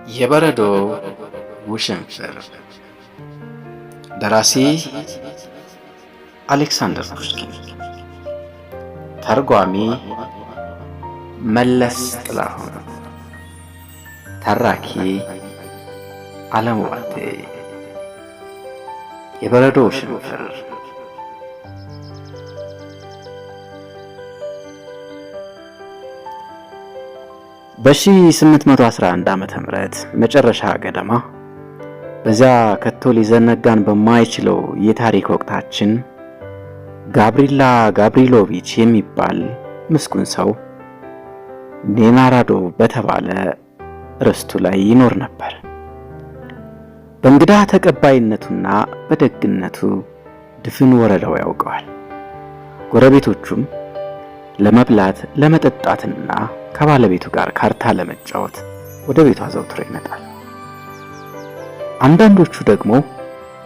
የበረዶ ውሽንፍር ደራሲ አሌክሳንደር ፑሽኪን፣ ተርጓሚ መለስ ጥላሁን፣ ተራኪ ዓለም ዋቴ። የበረዶ ውሽንፍር በ1811 ዓመተ ምህረት መጨረሻ ገደማ በዚያ ከቶ ሊዘነጋን በማይችለው የታሪክ ወቅታችን ጋብሪላ ጋብሪሎቪች የሚባል ምስጉን ሰው ኔናራዶቭ በተባለ ርስቱ ላይ ይኖር ነበር። በእንግዳ ተቀባይነቱና በደግነቱ ድፍን ወረዳው ያውቀዋል። ጎረቤቶቹም ለመብላት ለመጠጣትና ከባለቤቱ ጋር ካርታ ለመጫወት ወደ ቤቷ ዘውትሮ ይመጣል። አንዳንዶቹ ደግሞ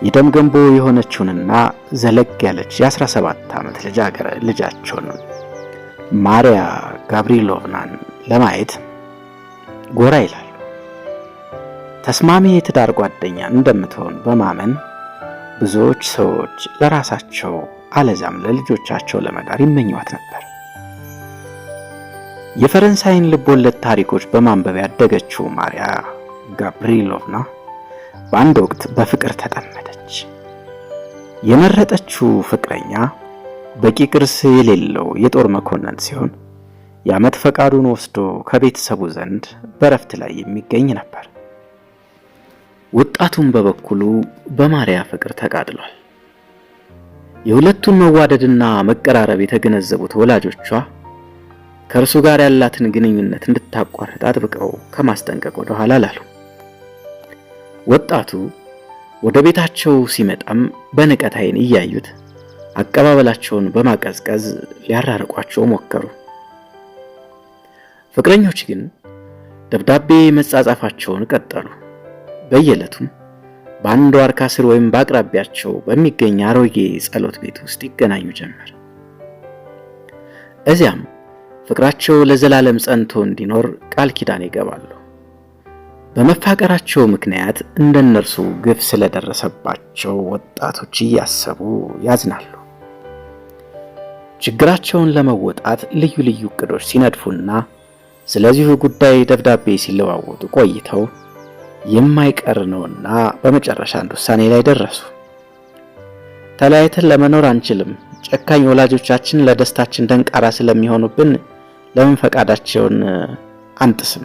የደም ገንቦ የሆነችውንና ዘለግ ያለች የ17 ዓመት ልጃቸውን ማሪያ ጋብሪሎቭናን ለማየት ጎራ ይላሉ። ተስማሚ የትዳር ጓደኛ እንደምትሆን በማመን ብዙዎች ሰዎች ለራሳቸው አለዛም ለልጆቻቸው ለመዳር ይመኟት ነበር። የፈረንሳይን ልቦለድ ታሪኮች በማንበብ ያደገችው ማሪያ ጋብሪሎቭና በአንድ ወቅት በፍቅር ተጠመደች። የመረጠችው ፍቅረኛ በቂ ቅርስ የሌለው የጦር መኮንን ሲሆን የዓመት ፈቃዱን ወስዶ ከቤተሰቡ ዘንድ በረፍት ላይ የሚገኝ ነበር። ወጣቱም በበኩሉ በማሪያ ፍቅር ተቃጥሏል። የሁለቱን መዋደድና መቀራረብ የተገነዘቡት ወላጆቿ ከእርሱ ጋር ያላትን ግንኙነት እንድታቋርጥ አጥብቀው ከማስጠንቀቅ ወደ ኋላ አላሉ። ወጣቱ ወደ ቤታቸው ሲመጣም በንቀት ዓይን እያዩት አቀባበላቸውን በማቀዝቀዝ ሊያራርቋቸው ሞከሩ። ፍቅረኞች ግን ደብዳቤ መጻጻፋቸውን ቀጠሉ። በየዕለቱም በአንድ ዋርካ ስር ወይም በአቅራቢያቸው በሚገኝ አሮጌ ጸሎት ቤት ውስጥ ይገናኙ ጀመር። እዚያም ፍቅራቸው ለዘላለም ጸንቶ እንዲኖር ቃል ኪዳን ይገባሉ። በመፋቀራቸው ምክንያት እንደነርሱ ግፍ ስለደረሰባቸው ወጣቶች እያሰቡ ያዝናሉ። ችግራቸውን ለመወጣት ልዩ ልዩ እቅዶች ሲነድፉና ስለዚሁ ጉዳይ ደብዳቤ ሲለዋወጡ ቆይተው የማይቀር ነውና በመጨረሻ አንድ ውሳኔ ላይ ደረሱ። ተለያይተን ለመኖር አንችልም። ጨካኝ ወላጆቻችን ለደስታችን ደንቃራ ስለሚሆኑብን ለምን ፈቃዳቸውን አንጥስም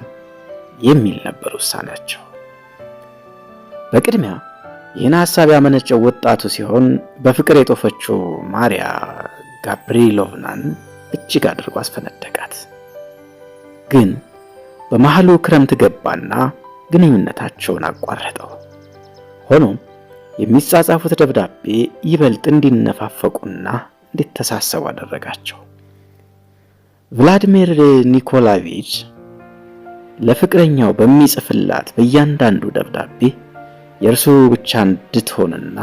የሚል ነበር ውሳኔያቸው። በቅድሚያ ይህን ሐሳብ ያመነጨው ወጣቱ ሲሆን በፍቅር የጦፈችው ማሪያ ጋብሪሎቭናን እጅግ አድርጎ አስፈነደቃት። ግን በመሃሉ ክረምት ገባና ግንኙነታቸውን አቋረጠው። ሆኖም የሚጻጻፉት ደብዳቤ ይበልጥ እንዲነፋፈቁና እንዲተሳሰቡ አደረጋቸው። ቭላድሚር ኒኮላቪች ለፍቅረኛው በሚጽፍላት በእያንዳንዱ ደብዳቤ የእርሱ ብቻ እንድትሆንና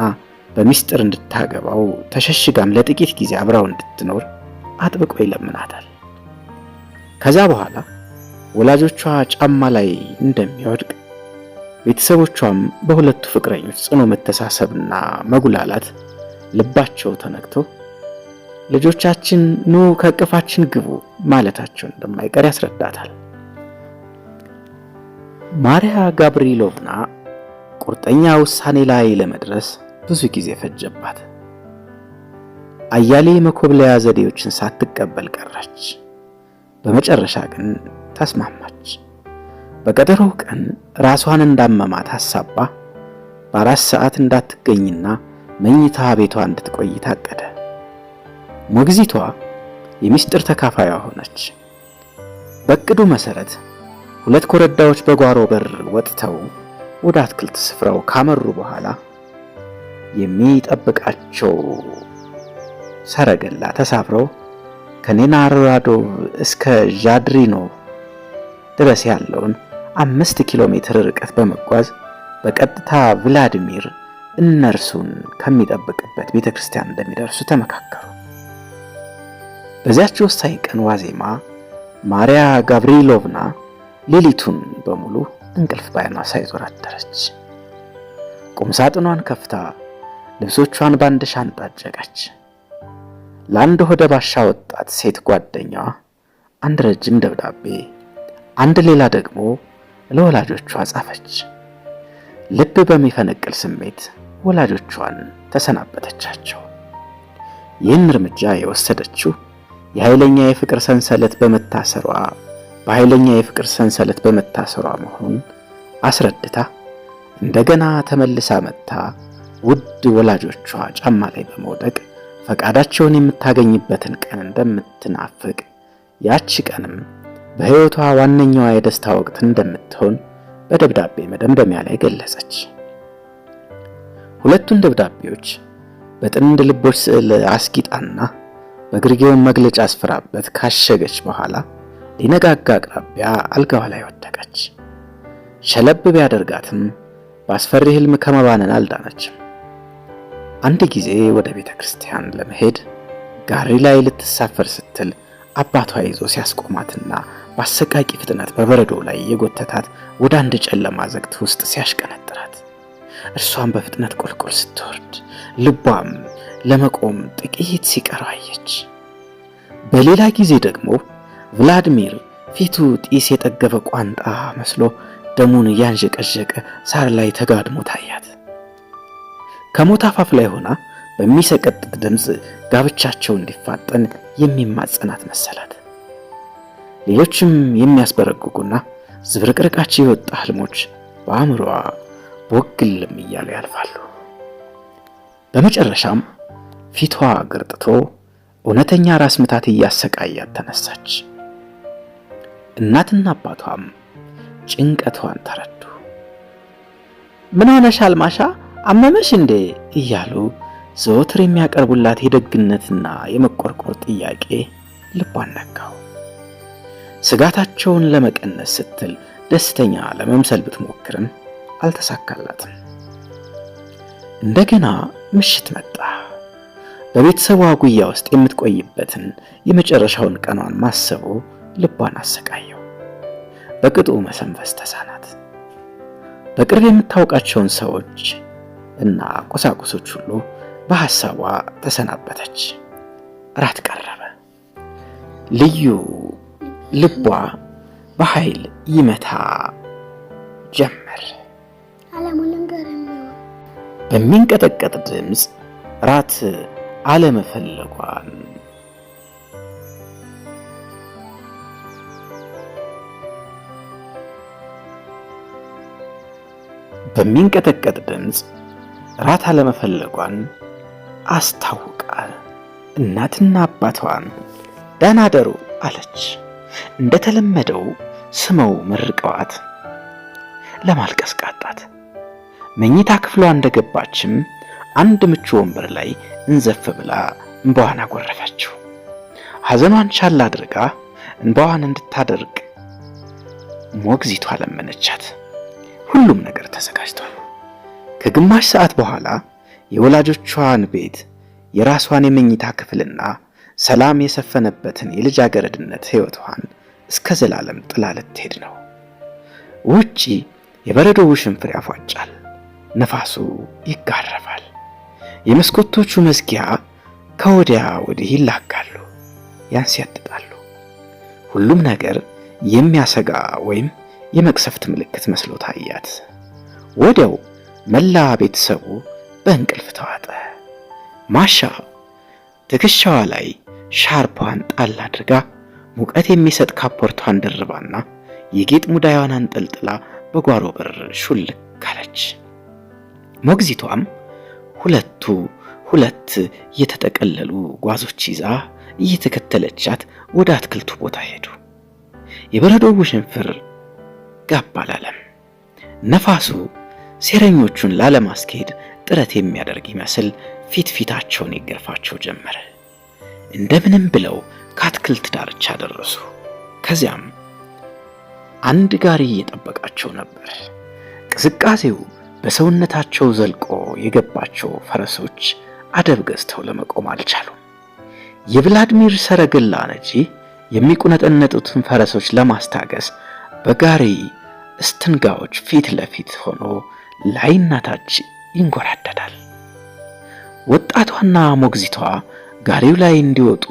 በሚስጥር እንድታገባው ተሸሽጋም ለጥቂት ጊዜ አብራው እንድትኖር አጥብቆ ይለምናታል። ከዛ በኋላ ወላጆቿ ጫማ ላይ እንደሚወድቅ ቤተሰቦቿም በሁለቱ ፍቅረኞች ጽኑ መተሳሰብና መጉላላት ልባቸው ተነክቶ ልጆቻችን ኑ ከቅፋችን ግቡ ማለታቸው እንደማይቀር ያስረዳታል። ማሪያ ጋብሪሎቭና ቁርጠኛ ውሳኔ ላይ ለመድረስ ብዙ ጊዜ ፈጀባት። አያሌ መኮብለያ ዘዴዎችን ሳትቀበል ቀረች። በመጨረሻ ግን ተስማማች። በቀጠሮው ቀን ራሷን እንዳመማት ሐሳባ በ4 ሰዓት እንዳትገኝና መኝታ ቤቷ እንድትቆይ ታቀደ። ሞግዚቷ የሚስጥር ተካፋይዋ ሆነች። በእቅዱ መሰረት 2 ኮረዳዎች በጓሮ በር ወጥተው ወደ አትክልት ስፍራው ካመሩ በኋላ የሚጠብቃቸው ሰረገላ ተሳፍረው ከኔናራዶቭ እስከ ዣድሪኖ ድረስ ያለውን 5 ኪሎ ሜትር ርቀት በመጓዝ በቀጥታ ቭላድሚር እነርሱን ከሚጠብቅበት ቤተክርስቲያን እንደሚደርሱ ተመካከሩ። በዚያች ወሳኝ ቀን ዋዜማ ማሪያ ጋብሪሎቭና ሌሊቱን በሙሉ እንቅልፍ ባይኗ ሳይዞር አደረች። ቁም ሳጥኗን ከፍታ ልብሶቿን በአንድ ሻንጣ አጨቀች። ለአንድ ሆደ ባሻ ወጣት ሴት ጓደኛዋ አንድ ረጅም ደብዳቤ፣ አንድ ሌላ ደግሞ ለወላጆቿ ጻፈች። ልብ በሚፈነቅል ስሜት ወላጆቿን ተሰናበተቻቸው። ይህን እርምጃ የወሰደችው በኃይለኛ የፍቅር ሰንሰለት በመታሰሯ መሆኑን አስረድታ እንደገና ተመልሳ መጥታ ውድ ወላጆቿ ጫማ ላይ በመውደቅ ፈቃዳቸውን የምታገኝበትን ቀን እንደምትናፍቅ፣ ያቺ ቀንም በሕይወቷ ዋነኛዋ የደስታ ወቅት እንደምትሆን በደብዳቤ መደምደሚያ ላይ ገለጸች። ሁለቱን ደብዳቤዎች በጥንድ ልቦች ስዕል አስጊጣና በግርጌውን መግለጫ አስፈራበት ካሸገች በኋላ ሊነጋጋ አቅራቢያ አልጋዋ ላይ ወደቀች። ሸለብ ቢያደርጋትም በአስፈሪ ህልም ከመባነን አልዳነችም። አንድ ጊዜ ወደ ቤተ ክርስቲያን ለመሄድ ጋሪ ላይ ልትሳፈር ስትል አባቷ ይዞ ሲያስቆማትና በአሰቃቂ ፍጥነት በበረዶው ላይ የጎተታት ወደ አንድ ጨለማ ዘግት ውስጥ ሲያሽቀነጥራት እርሷን በፍጥነት ቁልቁል ስትወርድ ልቧም ለመቆም ጥቂት ሲቀረው አየች። በሌላ ጊዜ ደግሞ ቭላድሚር ፊቱ ጢስ የጠገበ ቋንጣ መስሎ ደሙን እያንዠቀዠቀ ሳር ላይ ተጋድሞ ታያት። ከሞት አፋፍ ላይ ሆና በሚሰቀጥጥ ድምፅ ጋብቻቸው እንዲፋጠን የሚማጸናት መሰላት። ሌሎችም የሚያስበረግጉና ዝብርቅርቃቸው የወጣ ህልሞች በአእምሮዋ ቦግልም እያሉ ያልፋሉ። በመጨረሻም ፊቷ ገርጥቶ እውነተኛ ራስ ምታት እያሰቃያት ተነሳች። እናትና አባቷም ጭንቀቷን ተረዱ። ምን ሆነሻል ማሻ፣ አመመሽ እንዴ እያሉ ዘወትር የሚያቀርቡላት የደግነትና የመቆርቆር ጥያቄ ልቧን ነካው። ስጋታቸውን ለመቀነስ ስትል ደስተኛ ለመምሰል ብትሞክርም አልተሳካላትም። እንደገና ምሽት መጣ። በቤተሰቧ ጉያ ውስጥ የምትቆይበትን የመጨረሻውን ቀኗን ማሰቡ ልቧን አሰቃየው። በቅጡ መሰንፈስ ተሳናት። በቅርብ የምታውቃቸውን ሰዎች እና ቁሳቁሶች ሁሉ በሐሳቧ ተሰናበተች። ራት ቀረበ። ልቧ በኃይል ይመታ ጀመር። በሚንቀጠቀጥ ድምፅ ራት አለመፈለጓን አስታውቃል። እናትና አባቷን ደህና ደሩ አለች። እንደተለመደው ስመው መርቀዋት ለማልቀስ ቃጣት። መኝታ ክፍሏ እንደገባችም አንድ ምቹ ወንበር ላይ እንዘፍ ብላ እንባዋን አጎረፈችው። ሐዘኗን ቻል አድርጋ እንባዋን እንድታደርቅ ሞግዚቷ ለመነቻት። ሁሉም ነገር ተዘጋጅቷል። ከግማሽ ሰዓት በኋላ የወላጆቿን ቤት፣ የራሷን የመኝታ ክፍልና ሰላም የሰፈነበትን የልጃገረድነት ሕይወቷን እስከ ዘላለም ጥላ ልትሄድ ነው። ውጪ የበረዶ ውሽንፍር ያፏጫል። ነፋሱ ይጋረፋል። የመስኮቶቹ መዝጊያ ከወዲያ ወዲህ ይላጋሉ፣ ያንሲያጥጣሉ። ሁሉም ነገር የሚያሰጋ ወይም የመቅሰፍት ምልክት መስሎ ታያት። ወዲያው መላ ቤተሰቡ በእንቅልፍ ተዋጠ። ማሻ ትከሻዋ ላይ ሻርፓን ጣል አድርጋ ሙቀት የሚሰጥ ካፖርቷን ደርባና የጌጥ ሙዳዩን አንጠልጥላ በጓሮ በር ሹልክ አለች። ሞግዚቷም ሁለት የተጠቀለሉ ጓዞች ይዛ እየተከተለቻት ወደ አትክልቱ ቦታ ሄዱ። የበረዶው ውሽንፍር ጋብ አላለም። ነፋሱ ሴረኞቹን ላለማስኬድ ጥረት የሚያደርግ ይመስል ፊታቸውን ይገርፋቸው ጀመረ። እንደምንም ብለው ከአትክልት ዳርቻ ደረሱ። ከዚያም አንድ ጋሪ እየጠበቃቸው ነበር። ቅዝቃዜው በሰውነታቸው ዘልቆ የገባቸው ፈረሶች አደብ ገዝተው ለመቆም አልቻሉም። የቭላድሚር ሰረገላ ነጂ የሚቁነጠነጡትን ፈረሶች ለማስታገስ በጋሪ እስትንጋዎች ፊት ለፊት ሆኖ ላይና ታች ይንጎራደዳል። ወጣቷና ሞግዚቷ ጋሪው ላይ እንዲወጡ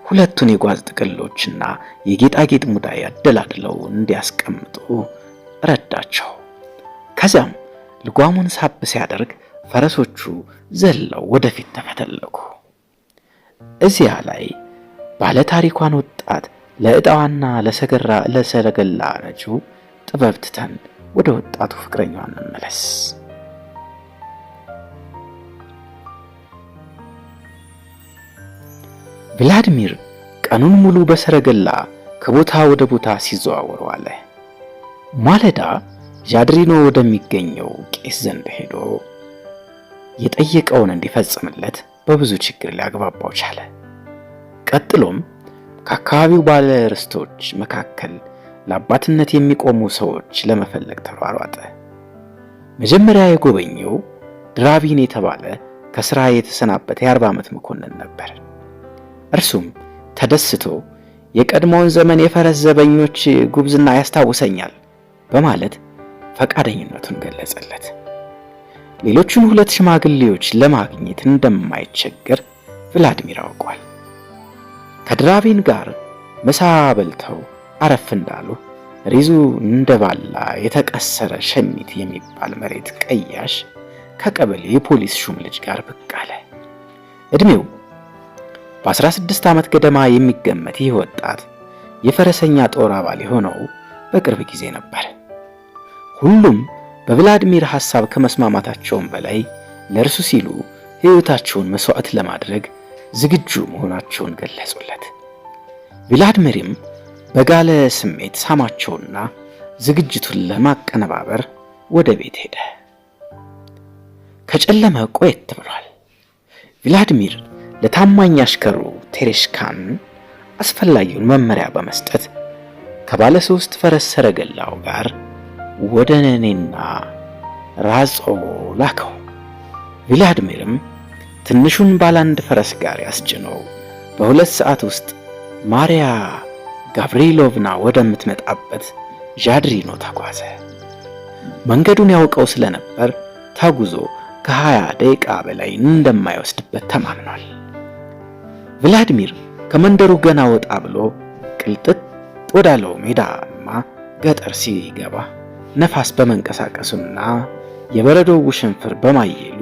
ሁለቱን የጓዝ ጥቅሎችና የጌጣጌጥ ሙዳይ አደላድለው እንዲያስቀምጡ ረዳቸው። ከዚያም ልጓሙን ሳብ ሲያደርግ ፈረሶቹ ዘለው ወደፊት ተፈተለኩ። እዚያ ላይ ባለ ታሪኳን ወጣት ለዕጣዋና ለሰረገላ ነጂው ጥበብ ትተን ወደ ወጣቱ ፍቅረኛዋ እንመለስ። ቭላድሚር ቀኑን ሙሉ በሰረገላ ከቦታ ወደ ቦታ ሲዘዋወር ዋለ። ማለዳ ዣድሪኖ ወደሚገኘው ቄስ ዘንድ ሄዶ የጠየቀውን እንዲፈጽምለት በብዙ ችግር ሊያግባባው ቻለ። ቀጥሎም ከአካባቢው ባለ ርስቶች መካከል ለአባትነት የሚቆሙ ሰዎች ለመፈለግ ተሯሯጠ። መጀመሪያ የጎበኘው ድራቪን የተባለ ከሥራ የተሰናበተ የ40 ዓመት መኮንን ነበር። እርሱም ተደስቶ የቀድሞውን ዘመን የፈረስ ዘበኞች ጉብዝና ያስታውሰኛል በማለት ፈቃደኝነቱን ገለጸለት። ሌሎቹን 2 ሽማግሌዎች ለማግኘት እንደማይቸገር ቭላድሚር አውቋል። ከድራቪን ጋር ምሳ በልተው አረፍ እንዳሉ ሪዙ እንደባላ የተቀሰረ ሸሚት የሚባል መሬት ቀያሽ ከቀበሌ የፖሊስ ሹም ልጅ ጋር ብቅ አለ። እድሜው በ16 ዓመት ገደማ የሚገመት ይህ ወጣት የፈረሰኛ ጦር አባል የሆነው በቅርብ ጊዜ ነበር። ሁሉም በቭላድሚር ሐሳብ ከመስማማታቸውም በላይ ለእርሱ ሲሉ ሕይወታቸውን መስዋዕት ለማድረግ ዝግጁ መሆናቸውን ገለጹለት። ቭላድሚርም በጋለ ስሜት ሳማቸውና ዝግጅቱን ለማቀነባበር ወደ ቤት ሄደ። ከጨለመ ቆየት ብሏል። ቭላድሚር ለታማኝ አሽከሩ ቴሬሽካን አስፈላጊውን መመሪያ በመስጠት ከባለ 3 ፈረስ ሰረገላው ጋር ወደ ነኔና ራጾቦ ላከው። ቭላድሚርም ትንሹን ባለ 1 ፈረስ ጋር ያስጭነው በ2 ሰዓት ውስጥ ማሪያ ጋቭሪሎቭና ወደምትመጣበት ዣድሪኖ ተጓዘ። መንገዱን ያውቀው ስለነበር ተጉዞ ከ20 ደቂቃ በላይ እንደማይወስድበት ተማምኗል። ቭላድሚር ከመንደሩ ገና ወጣ ብሎ ቅልጥጥ ወዳለው ሜዳማ ገጠር ሲገባ ነፋስ በመንቀሳቀሱና የበረዶው ውሽንፍር በማየሉ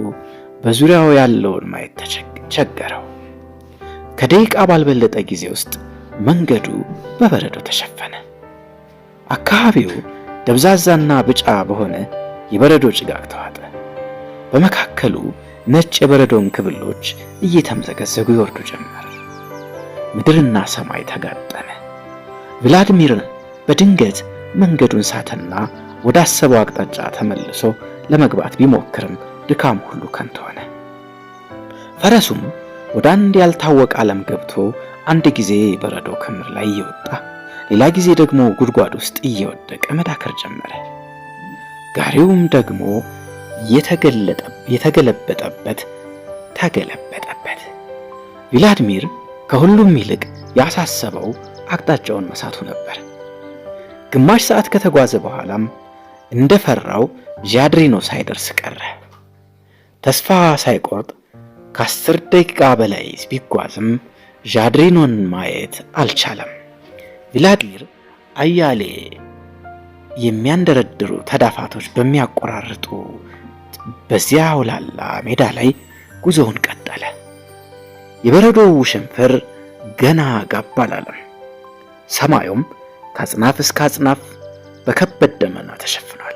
በዙሪያው ያለውን ማየት ተቸገረው። ከደቂቃ ባልበለጠ ጊዜ ውስጥ መንገዱ በበረዶ ተሸፈነ። አካባቢው ደብዛዛና ቢጫ በሆነ የበረዶ ጭጋግ ተዋጠ። በመካከሉ ነጭ የበረዶን ክብሎች እየተምዘገዘጉ ይወርዱ ጀመር። ምድርና ሰማይ ተጋጠመ። ቭላድሚር በድንገት መንገዱን ሳተና ወደ አሰበው አቅጣጫ ተመልሶ ለመግባት ቢሞክርም ድካም ሁሉ ከንቱ ሆነ። ፈረሱም ወደ አንድ ያልታወቀ ዓለም ገብቶ አንድ ጊዜ በረዶ ክምር ላይ እየወጣ ሌላ ጊዜ ደግሞ ጉድጓድ ውስጥ እየወደቀ መዳከር ጀመረ። ጋሪውም ደግሞ የተገለበጠበት ተገለበጠበት። ቭላድሚር ከሁሉም ይልቅ ያሳሰበው አቅጣጫውን መሳቱ ነበር። ግማሽ ሰዓት ከተጓዘ በኋላም እንደፈራው ዣድሪኖ ሳይደርስ ቀረ። ተስፋ ሳይቆርጥ ከ10 ደቂቃ በላይ ቢጓዝም ዣድሪኖን ማየት አልቻለም። ቭላድሚር አያሌ የሚያንደረድሩ ተዳፋቶች በሚያቆራርጡ በዚያ ውላላ ሜዳ ላይ ጉዞውን ቀጠለ። የበረዶው ውሽንፍር ገና ጋብ አላለም። ሰማዩም ከአጽናፍ እስከ አጽናፍ በከበድ ደመና ተሸፍኗል።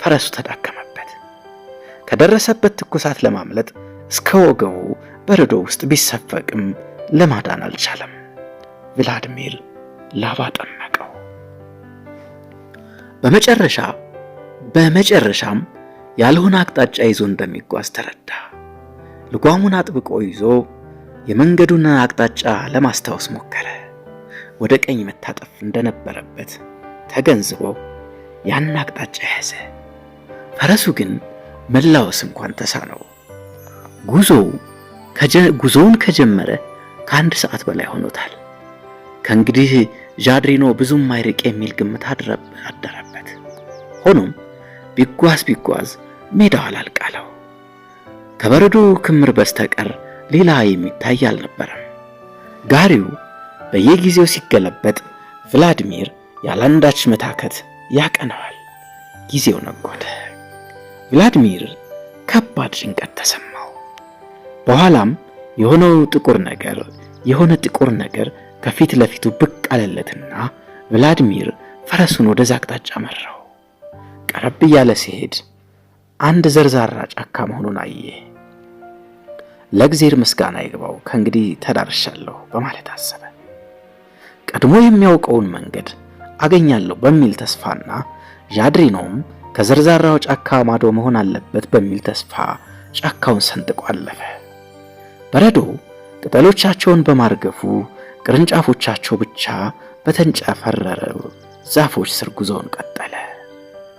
ፈረሱ ተዳከመበት። ከደረሰበት ትኩሳት ለማምለጥ እስከ ወገቡ በረዶ ውስጥ ቢሰፈቅም ለማዳን አልቻለም። ቭላድሚር ላባ ጠመቀው። በመጨረሻም ያልሆነ አቅጣጫ ይዞ እንደሚጓዝ ተረዳ። ልጓሙን አጥብቆ ይዞ የመንገዱን አቅጣጫ ለማስታወስ ሞከረ። ወደ ቀኝ መታጠፍ እንደነበረበት ተገንዝቦ ያን አቅጣጫ ያዘ። ፈረሱ ግን መላወስ እንኳን ተሳነው። ጉዞውን ከጀመረ ከ1 ሰዓት በላይ ሆኖታል። ከእንግዲህ ዣድሪኖ ብዙም አይርቅ የሚል ግምት አደረበት። ሆኖም ቢጓዝ ሜዳው አላልቃለው። ከበረዶ ክምር በስተቀር ሌላ የሚታይ አልነበረም። ጋሪው በየጊዜው ሲገለበጥ ቭላድሚር ያላንዳች መታከት ያቀነዋል። ጊዜው ነጎደ። ቭላድሚር ከባድ ጭንቀት ተሰማው። በኋላም የሆነ ጥቁር ነገር ከፊት ለፊቱ ብቅ አለለትና ቭላድሚር ፈረሱን ወደዛ አቅጣጫ መራው። ቀረብ እያለ ሲሄድ አንድ ዘርዛራ ጫካ መሆኑን አየ። ለእግዚአብሔር ምስጋና ይግባው፣ ከእንግዲህ ተዳርሻለሁ በማለት አሰበ። ቀድሞ የሚያውቀውን መንገድ አገኛለሁ በሚል ተስፋና ዣድሪኖም ከዘርዛራው ጫካ ማዶ መሆን አለበት በሚል ተስፋ ጫካውን ሰንጥቆ አለፈ። በረዶ ቅጠሎቻቸውን በማርገፉ ቅርንጫፎቻቸው ብቻ በተንጨፈረረው ዛፎች ስር ጉዞውን ቀጠለ።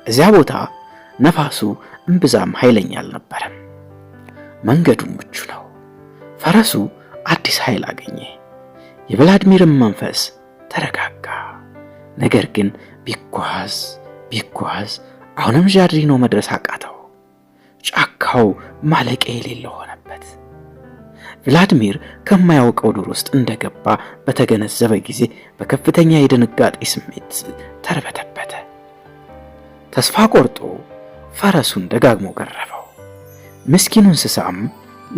እዚያ ቦታ ነፋሱ እምብዛም ኃይለኛ አልነበረም። መንገዱም ምቹ ነው። ፈረሱ አዲስ ኃይል አገኘ። የቭላድሚርም መንፈስ ተረጋጋ። ነገር ግን ቢጓዝ አሁንም ዣድሪኖ መድረስ አቃተው። ጫካው ማለቂያ የሌለው ሆነበት። ቭላድሚር ከማያውቀው ዱር ውስጥ እንደገባ በተገነዘበ ጊዜ በከፍተኛ የድንጋጤ ስሜት ተርበተበተ። ተስፋ ቆርጦ ፈረሱን ደጋግሞ ገረፈው። ምስኪኑ እንስሳም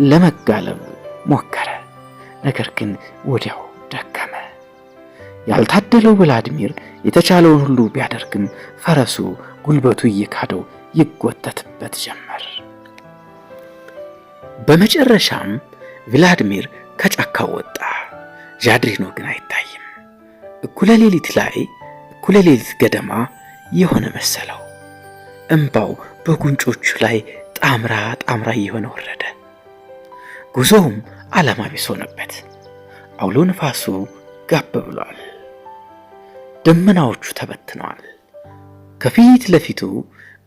ለመጋለብ ሞከረ። ነገር ግን ወዲያው ደከመ። ያልታደለው ቭላድሚር የተቻለውን ሁሉ ቢያደርግም ፈረሱ ጉልበቱ እየካደው ይጎተትበት ጀመር። በመጨረሻም ቭላድሚር ከጫካው ወጣ። ዣድሪኖ ግን አይታይም። እኩለ ሌሊት ገደማ የሆነ መሰለው። እንባው በጉንጮቹ ላይ ጣምራ እየሆነ ወረደ። ጉዞውም ዓላማ ቢስ ሆነበት። አውሎ ነፋሱ ጋብ ብሏል። ደመናዎቹ ተበትነዋል። ከፊት ለፊቱ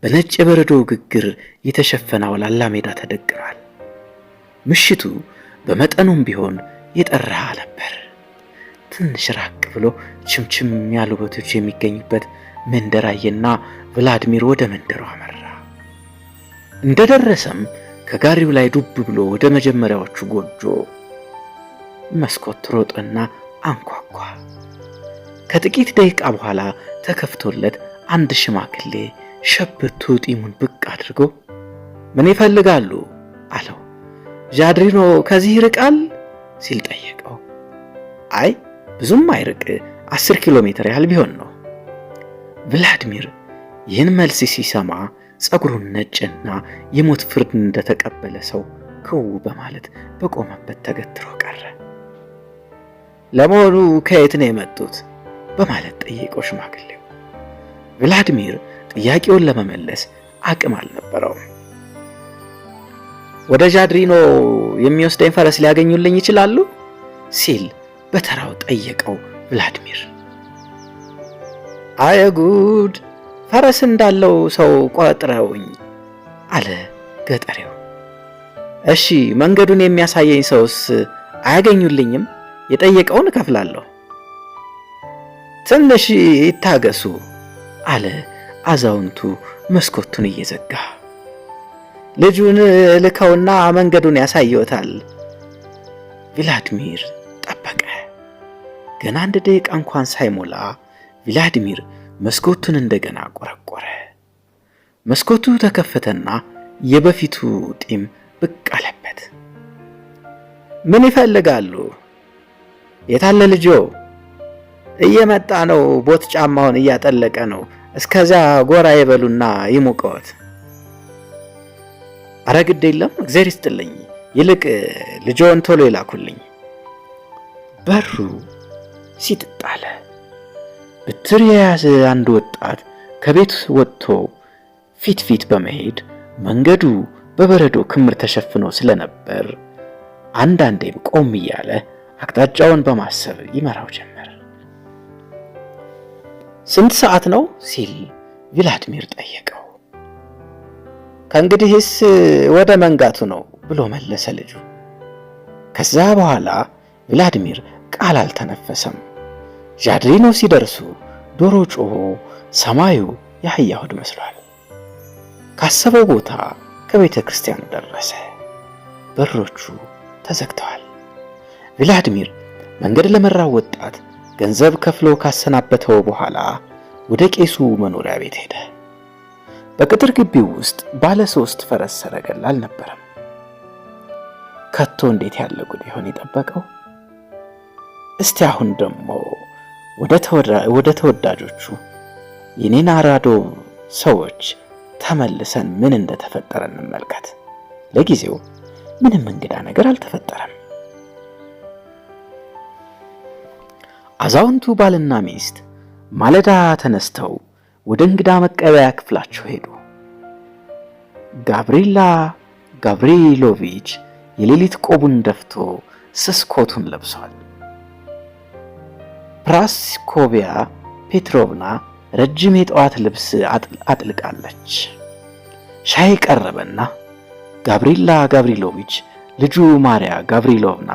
በነጭ የበረዶ ግግር የተሸፈነ አውላላ ሜዳ ተደቅኗል። ምሽቱ በመጠኑም ቢሆን የጠራ ነበር። ትንሽ ራቅ ብሎ ችምችም ያሉ ቤቶች የሚገኙበት መንደር አየና ቭላድሚር ወደ መንደሩ አመራ። እንደደረሰም ከጋሪው ላይ ዱብ ብሎ ወደ መጀመሪያዎቹ ጎጆ መስኮት ሮጠና አንኳኳ። ከጥቂት ደቂቃ በኋላ ተከፍቶለት አንድ ሽማግሌ ሸብቱ ጢሙን ብቅ አድርጎ ምን ይፈልጋሉ አለው። ዣድሪኖ ከዚህ ይርቃል ሲል ጠየቀው። አይ ብዙም አይርቅ፣ 10 ኪሎ ሜትር ያህል ቢሆን ነው። ቭላድሚር ይህን መልስ ሲሰማ ጸጉሩን ነጭና የሞት ፍርድ እንደተቀበለ ሰው ክው በማለት በቆመበት ተገትሮ ቀረ። ለመሆኑ ከየት ነው የመጡት በማለት ጠየቀው ሽማግሌው። ቭላድሚር ጥያቄውን ለመመለስ አቅም አልነበረውም። ወደ ዣድሪኖ የሚወስደኝ ፈረስ ሊያገኙልኝ ይችላሉ ሲል በተራው ጠየቀው ቭላድሚር። አየ ጉድ፣ ፈረስ እንዳለው ሰው ቆጥረውኝ አለ ገጠሬው። እሺ መንገዱን የሚያሳየኝ ሰውስ አያገኙልኝም? የጠየቀውን እከፍላለሁ። ትንሽ ይታገሱ አለ አዛውንቱ መስኮቱን እየዘጋ። ልጁን ልከውና መንገዱን ያሳየውታል። ቭላድሚር ጠበቀ። ገና 1 ደቂቃ እንኳን ሳይሞላ ቭላድሚር መስኮቱን እንደገና ቆረቆረ። መስኮቱ ተከፈተና የበፊቱ ጢም ብቅ አለበት። ምን ይፈልጋሉ? የታለ ልጆ? እየመጣ ነው። ቦት ጫማውን እያጠለቀ ነው። እስከዛ ጎራ ይበሉና ይሙቀውት። አረ ግድ የለም እግዚአብሔር ይስጥልኝ። ይልቅ ልጆን ቶሎ ይላኩልኝ። በሩ ሲጥጣለ በትር የያዘ አንድ ወጣት ከቤት ወጥቶ ፊት በመሄድ መንገዱ በበረዶ ክምር ተሸፍኖ ስለነበር አንዳንዴም ቆም እያለ አቅጣጫውን በማሰብ ይመራው ጀመር። ስንት ሰዓት ነው ሲል ቭላድሚር ጠየቀው። ከእንግዲህስ ወደ መንጋቱ ነው ብሎ መለሰ ልጁ። ከዛ በኋላ ቭላድሚር ቃል አልተነፈሰም። ዣድሪኖ ሲደርሱ ዶሮ ጮሆ ሰማዩ የአህያ ሆድ መስሏል። ካሰበው ቦታ ከቤተ ክርስቲያኑ ደረሰ። በሮቹ ተዘግተዋል። ቭላድሚር መንገድ ለመራው ወጣት ገንዘብ ከፍሎ ካሰናበተው በኋላ ወደ ቄሱ መኖሪያ ቤት ሄደ። በቅጥር ግቢው ውስጥ ባለ 3 ፈረስ ሰረገላ አልነበረም። ከቶ እንዴት ያለ ጉድ ይሆን የጠበቀው? እስቲ አሁን ደግሞ ወደ ተወዳጆቹ የኔናራዶ ሰዎች ተመልሰን ምን እንደተፈጠረ እንመልከት። ለጊዜው ምንም እንግዳ ነገር አልተፈጠረም። አዛውንቱ ባልና ሚስት ማለዳ ተነስተው ወደ እንግዳ መቀበያ ክፍላቸው ሄዱ። ጋብሪሎቪች የሌሊት ቆቡን ደፍቶ ስስ ኮቱን ለብሷል። ፕራስኮቪያ ፔትሮቭና ረጅም የጠዋት ልብስ አጥልቃለች። ሻይ ቀረበና ጋብሪሎቪች ልጁ ማሪያ ጋብሪሎቭና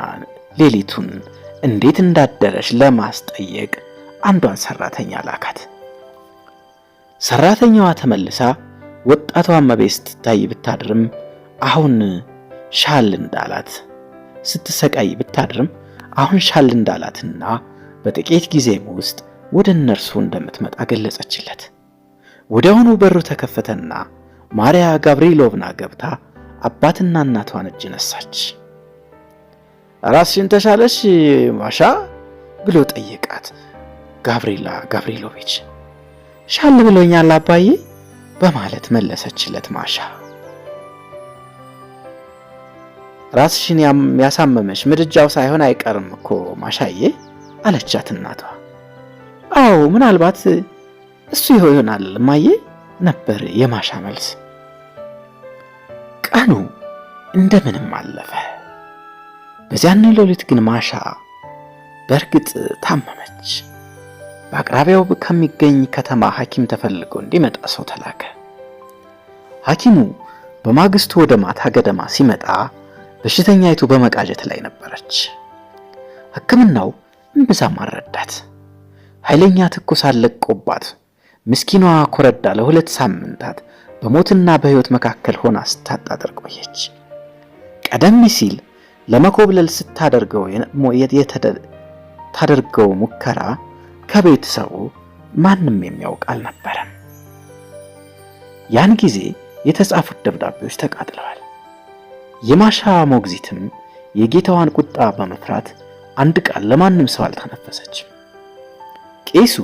ሌሊቱን እንዴት እንዳደረች ለማስጠየቅ አንዷን ሰራተኛ ላካት። ሰራተኛዋ ተመልሳ ወጣቷ እመቤት ስትታይ ብታድርም አሁን ሻል እንዳላትና በጥቂት ጊዜም ውስጥ ወደ እነርሱ እንደምትመጣ ገለጸችለት። ወዲያውኑ በሩ ተከፈተና ማሪያ ጋብሪሎቭና ገብታ አባትና እናቷን እጅ ነሳች። ራስሽን ተሻለሽ ማሻ ብሎ ጠየቃት። ጋብሪሎቪች ሻል ብሎኛል አባዬ በማለት መለሰችለት። ማሻ ራስሽን ያሳመመሽ ምድጃው ሳይሆን አይቀርም እኮ ማሻዬ አለቻት እናቷ። አዎ ምናልባት እሱ ይሆናል እማዬ ነበር የማሻ መልስ። ቀኑ እንደምንም አለፈ። በዚያን ሌሊት ግን ማሻ በእርግጥ ታመመች። በአቅራቢያው ከሚገኝ ከተማ ሐኪም ተፈልጎ እንዲመጣ ሰው ተላከ። ሐኪሙ በማግስቱ ወደ ማታ ገደማ ሲመጣ በሽተኛይቱ በመቃጀት ላይ ነበረች። ሕክምናው እምብዛም አልረዳት። ኃይለኛ ትኩሳት ለቆባት ምስኪኗ ኮረዳ ለ2 ሳምንታት በሞትና በሕይወት መካከል ሆና ስታጣጥር ቆየች። ቀደም ሲል ለመኮብለል ታደርገው ሙከራ ከቤተሰቡ ማንም የሚያውቅ አልነበረም። ያን ጊዜ የተጻፉት ደብዳቤዎች ተቃጥለዋል። የማሻ ሞግዚትም የጌታዋን ቁጣ በመፍራት አንድ ቃል ለማንም ሰው አልተነፈሰችም። ቄሱ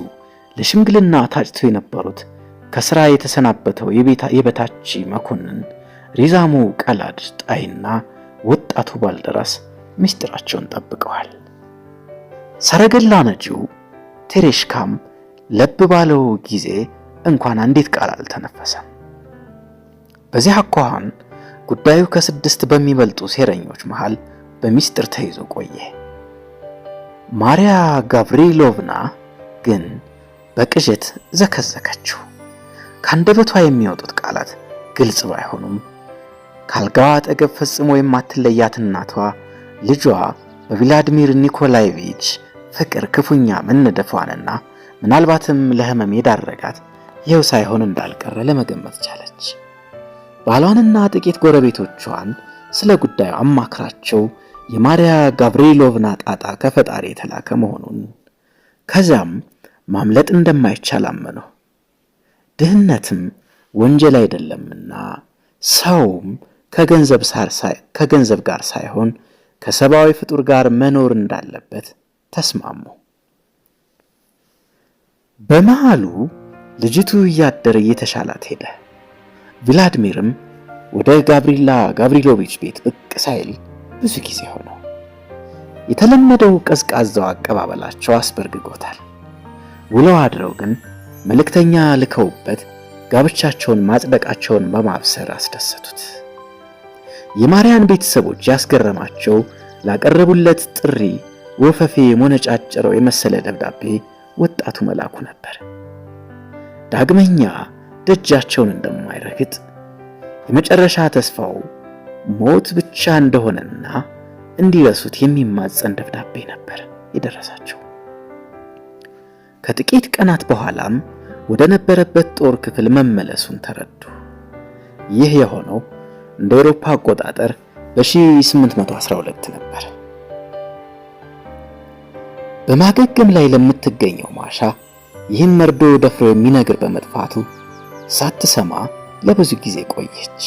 ለሽምግልና ታጭተው የነበሩት ከሥራ የተሰናበተው የበታች መኮንን ሪዛሙ ቀላድ ጣይና ወጣቱ ባልደራስ ምስጢራቸውን ጠብቀዋል። ሰረገላ ነጂው ቴሬሽካም ለብ ባለው ጊዜ እንኳን አንዲት ቃል አልተነፈሰም። በዚህ አኳኋን ጉዳዩ ከ6 በሚበልጡ ሴረኞች መሃል በሚስጥር ተይዞ ቆየ። ማሪያ ጋብሪሎቭና ግን በቅዠት ዘከዘከችው። ካንደበቷ የሚወጡት ቃላት ግልጽ ባይሆኑም ካልጋዋ አጠገብ ፈጽሞ የማትለያት እናቷ ልጇ በቭላድሚር ኒኮላይቪች ፍቅር ክፉኛ መነደፏንና ምናልባትም ለሕመም የዳረጋት ይኸው ሳይሆን እንዳልቀረ ለመገመት ቻለች። ባሏንና ጥቂት ጎረቤቶቿን ስለ ጉዳዩ አማክራቸው የማሪያ ጋብሪሎቭና ጣጣ ከፈጣሪ የተላከ መሆኑን ከዛም ማምለጥ እንደማይቻል አመኑ። ድህነትም ወንጀል አይደለምና ሰውም ከገንዘብ ጋር ሳይሆን ከሰብአዊ ፍጡር ጋር መኖር እንዳለበት ተስማሙ። በመሃሉ ልጅቱ እያደረ እየተሻላት ሄደ። ቭላድሚርም ወደ ጋብሪሎቪች ቤት ብቅ ሳይል ብዙ ጊዜ ሆነው። የተለመደው ቀዝቃዛው አቀባበላቸው አስበርግጎታል። ውለው አድረው ግን መልእክተኛ ልከውበት ጋብቻቸውን ማጽደቃቸውን በማብሰር አስደሰቱት። የማርያን ቤተሰቦች ያስገረማቸው ላቀረቡለት ጥሪ ወፈፌ ሞነጫጭረው የመሰለ ደብዳቤ ወጣቱ መላኩ ነበር። ዳግመኛ ደጃቸውን እንደማይረግጥ የመጨረሻ ተስፋው ሞት ብቻ እንደሆነና እንዲረሱት የሚማጸን ደብዳቤ ነበር የደረሳቸው። ከጥቂት ቀናት በኋላም ወደ ነበረበት ጦር ክፍል መመለሱን ተረዱ። ይህ የሆነው እንደ አውሮፓ አቆጣጠር በ1812 ነበር። በማገገም ላይ ለምትገኘው ማሻ ይህን መርዶ ደፍሮ የሚነግር በመጥፋቱ ሳትሰማ ለብዙ ጊዜ ቆየች።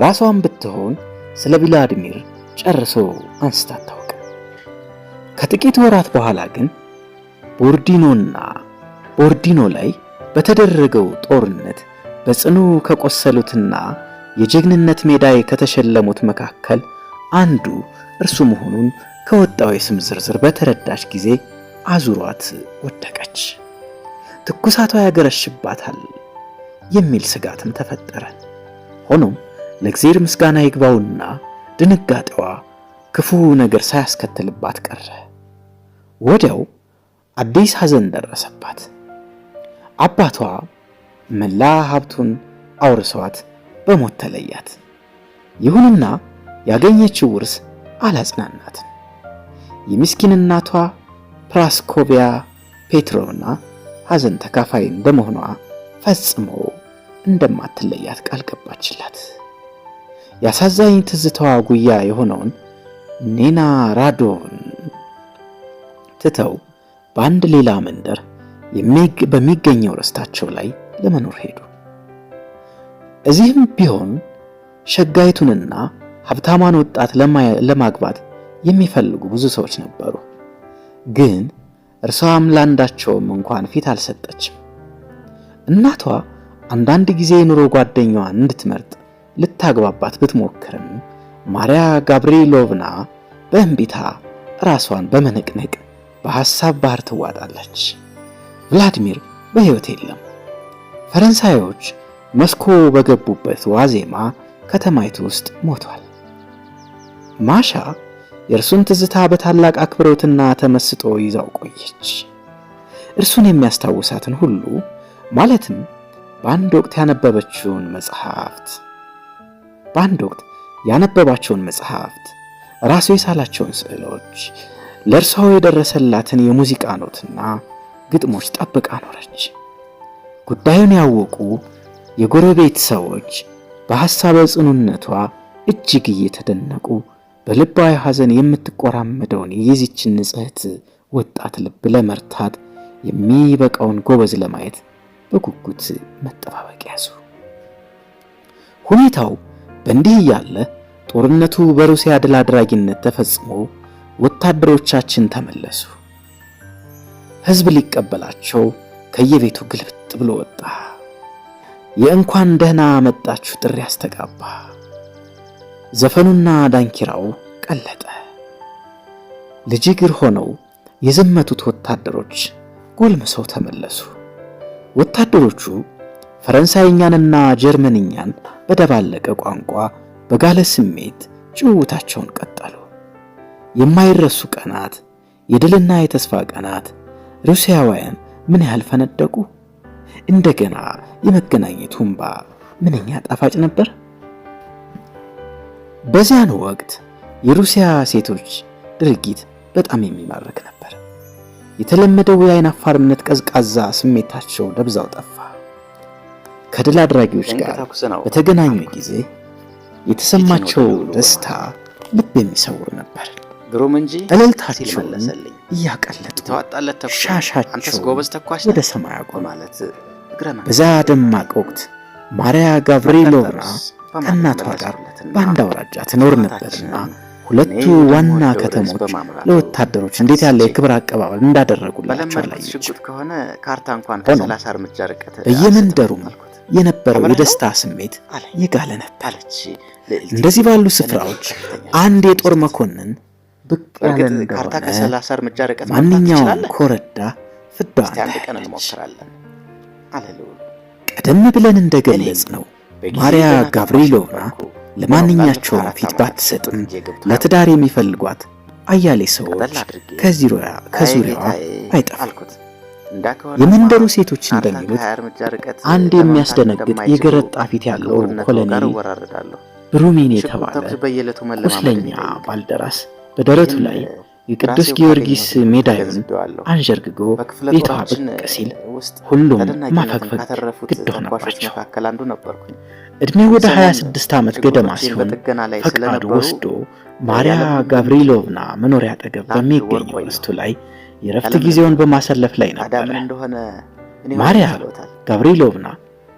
ራሷን ብትሆን ስለ ቭላድሚር ጨርሶ አንስታ አታውቅም። ከጥቂት ወራት በኋላ ግን ቦርዲኖ ላይ በተደረገው ጦርነት በጽኑ ከቆሰሉትና የጀግንነት ሜዳይ ከተሸለሙት መካከል አንዱ እርሱ መሆኑን ከወጣው የስም ዝርዝር በተረዳች ጊዜ አዙሯት ወደቀች። ትኩሳቷ ያገረሽባታል የሚል ስጋትም ተፈጠረ። ሆኖም ለእግዚአብሔር ምስጋና ይግባውና ድንጋጤዋ ክፉ ነገር ሳያስከትልባት ቀረ። ወዲያው አዲስ ሐዘን ደረሰባት። አባቷ መላ ሀብቱን አውርሰዋት በሞት ተለያት። ይሁንና ያገኘችው ውርስ አላጽናናትም። የምስኪን እናቷ ፕራስኮቪያ ፔትሮቭና ሐዘን ተካፋይ እንደመሆኗ ፈጽሞ እንደማትለያት ቃል ገባችላት። ያሳዛኝ ትዝታዋ ጉያ የሆነውን ኔና ራዶቭን ትተው በአንድ ሌላ መንደር በሚገኘው ርስታቸው ላይ ለመኖር ሄዱ። እዚህም ቢሆን ሸጋይቱንና ሀብታሟን ወጣት ለማግባት የሚፈልጉ ብዙ ሰዎች ነበሩ። ግን እርሷም ለአንዳቸውም እንኳን ፊት አልሰጠችም። እናቷ አንዳንድ ጊዜ የኑሮ ጓደኛዋን እንድትመርጥ ልታግባባት ብትሞክርም ማሪያ ጋብሪሎቭና በእንቢታ ራሷን በመነቅነቅ በሐሳብ ባህር ትዋጣለች። ቭላድሚር በሕይወት የለም። ፈረንሳዮች መስኮ በገቡበት ዋዜማ ከተማይቱ ውስጥ ሞቷል። ማሻ የእርሱን ትዝታ በታላቅ አክብሮትና ተመስጦ ይዛው ቆየች። እርሱን የሚያስታውሳትን ሁሉ ማለትም በአንድ ወቅት ያነበባቸውን መጽሐፍት፣ ራሱ የሳላቸውን ስዕሎች፣ ለእርሷ የደረሰላትን የሙዚቃ ኖትና ግጥሞች ጠብቃ ኖረች። ጉዳዩን ያወቁ የጎረቤት ሰዎች በሐሳበ ጽኑነቷ እጅግ እየተደነቁ በልባዊ ሐዘን የምትቆራመደውን የዚችን ንጽሕት ወጣት ልብ ለመርታት የሚበቃውን ጎበዝ ለማየት በጉጉት መጠባበቅ ያዙ። ሁኔታው በእንዲህ እያለ ጦርነቱ በሩሲያ ድል አድራጊነት ተፈጽሞ ወታደሮቻችን ተመለሱ። ሕዝብ ሊቀበላቸው ከየቤቱ ግልብጥ ብሎ ወጣ። የእንኳን ደህና መጣችሁ ጥሪ አስተጋባ። ዘፈኑና ዳንኪራው ቀለጠ። ልጅ እግር ሆነው የዘመቱት ወታደሮች ጎልምሰው ተመለሱ። ወታደሮቹ ፈረንሳይኛንና ጀርመንኛን በደባለቀ ቋንቋ በጋለ ስሜት ጭውውታቸውን ቀጠሉ። የማይረሱ ቀናት፣ የድልና የተስፋ ቀናት። ሩሲያውያን ምን ያህል ፈነደቁ! እንደገና የመገናኘቱ እንባ ምንኛ ጣፋጭ ነበር! በዚያን ወቅት የሩሲያ ሴቶች ድርጊት በጣም የሚማርክ ነበር። የተለመደው የአይን አፋርነት ቀዝቃዛ ስሜታቸው ደብዛው ጠፋ። ከድል አድራጊዎች ጋር በተገናኙ ጊዜ የተሰማቸው ደስታ ልብ የሚሰውር ነበር። እልልታቸውን እያቀለጡ ሻሻቸውን ወደ ሰማይ አቆማለት። በዛ ደማቅ ወቅት ማሪያ ጋብሪሎቭና ከእናቷ ጋር በአንድ አውራጃ ትኖር ነበርና ሁለቱ ዋና ከተሞች ለወታደሮች እንዴት ያለ የክብር አቀባበል እንዳደረጉላቸው አላየች። በየመንደሩም የነበረው የደስታ ስሜት የጋለ ነበር። እንደዚህ ባሉ ስፍራዎች አንድ የጦር መኮንን ብቅ ያለ እንደሆነ ማንኛውም ኮረዳ ፍዳዋን ታያለች። ቀደም ብለን እንደገለጽ ነው ማሪያ ጋብሪሎቭና ለማንኛቸውም ፊት ባትሰጥም ለትዳር የሚፈልጓት አያሌ ሰዎች ከዙሪያዋ አይጠፉም። የመንደሩ ሴቶች እንደሚሉት አንድ የሚያስደነግጥ የገረጣ ፊት ያለው ኮሎኔል ብሩሚን የተባለ ቁስለኛ ባልደራስ በደረቱ ላይ የቅዱስ ጊዮርጊስ ሜዳዩን አንዠርግጎ ቤቷ ብቅ ሲል ሁሉም ማፈግፈግ ግድ ሆነባቸው። እድሜው ወደ 26 ዓመት ገደማ ሲሆን ፈቃዱ ወስዶ ማሪያ ጋብሪሎቭና መኖሪያ አጠገብ በሚገኘው ርስቱ ላይ የረፍት ጊዜውን በማሳለፍ ላይ ነበር። ማሪያ ጋብሪሎቭና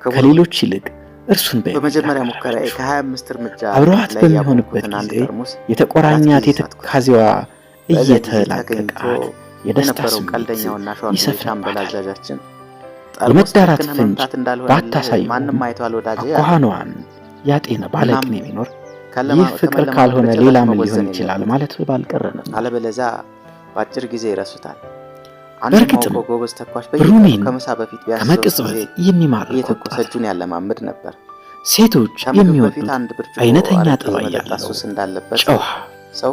ከሌሎች ይልቅ እርሱን በመጀመሪያ ሙከራ ከ25 እርምጃ አብረዋት በሚሆንበት ጊዜ የተቆራኛት የትካዜዋ እየተላቀቃት የደስታ ስሜት ይሰፍንባታል። የመዳራት ፍንጭ ባታሳየው አኳኋኗን ያጤነ ባለቅኔ ቢኖር ይህ ፍቅር ካልሆነ ሌላ ምን ሊሆን ይችላል ማለት ባልቀረ ነበር። አለበለዚያ በአጭር ጊዜ ይረሱታል። በእርግጥም ብሩሜን ከመቅጽበት የሚማርክ እጁን ያለማመድ ነበር። ሴቶች የሚወዱት አይነተኛ ጠባይ ያለው ጨዋ፣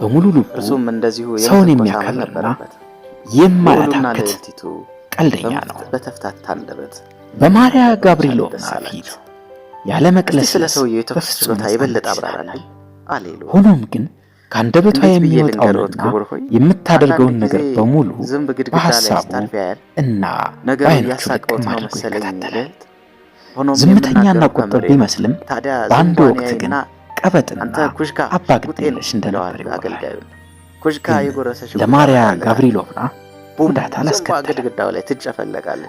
በሙሉ ልቡ ሰውን የሚያከብርና የማያታክት ቀልደኛ ነው። በተፍታታ አንደበት በማሪያ ጋብሪሎቭና ፊት ያለ መቅለስለስ በፍጹም የበለጠ አብራራለሁ አሌሎ። ሆኖም ግን ከአንደበቷ የሚወጣውንና የምታደርገውን ነገር በሙሉ በሐሳቡ እና በዓይኖቹ ልክ አድርጎ ይከታተላል። ዝምተኛና ቁጥብ ቢመስልም በአንድ ወቅት ግን ቀበጥና አባግዴለሽ እንደነበር ይወራል። ለማሪያ ጋብሪሎቭና ጉዳት አላስከተለም።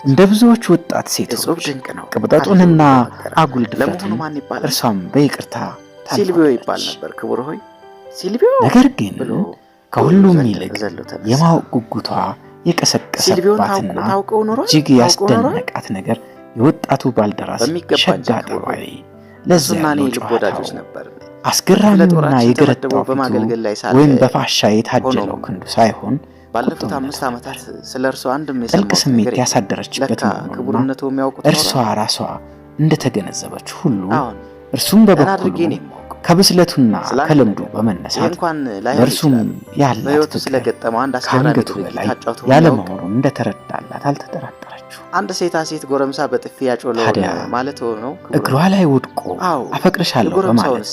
እንደ ብዙዎች ወጣት ሴቶች ቅብጠቱንና አጉል ድፍረቱን እርሷም በይቅርታ ሲልቪዮ ይባል ነበር ክቡር ሆይ ሲልቪዮ። ነገር ግን ከሁሉም ይልቅ የማወቅ ጉጉቷ የቀሰቀሰባትና እጅግ ያስደነቃት ነገር የወጣቱ ባልደራስ ሸጋ ጠባይ ለዚያ ነው ጨዋታው። አስገራሚውና የገረጣው ፊቱ ወይም በፋሻ የታጀለው ክንዱ ሳይሆን ባለፉት 5 ዓመታት ስለ እርሷ አንድም ጥልቅ ስሜት ያሳደረችበት ነውና እርሷ ራሷ እንደተገነዘበች ሁሉ እርሱም በበኩሉ ከብስለቱና ከልምዱ በመነሳት እርሱም ያላት ከአንገቱ በላይ ያለመሆኑን እንደተረዳላት አልተጠራጠረችው። አንድ ሴት ጎረምሳ በጥፊ ያጮለው ማለት ነው እግሯ ላይ ወድቆ አፈቅርሻለሁ በማለት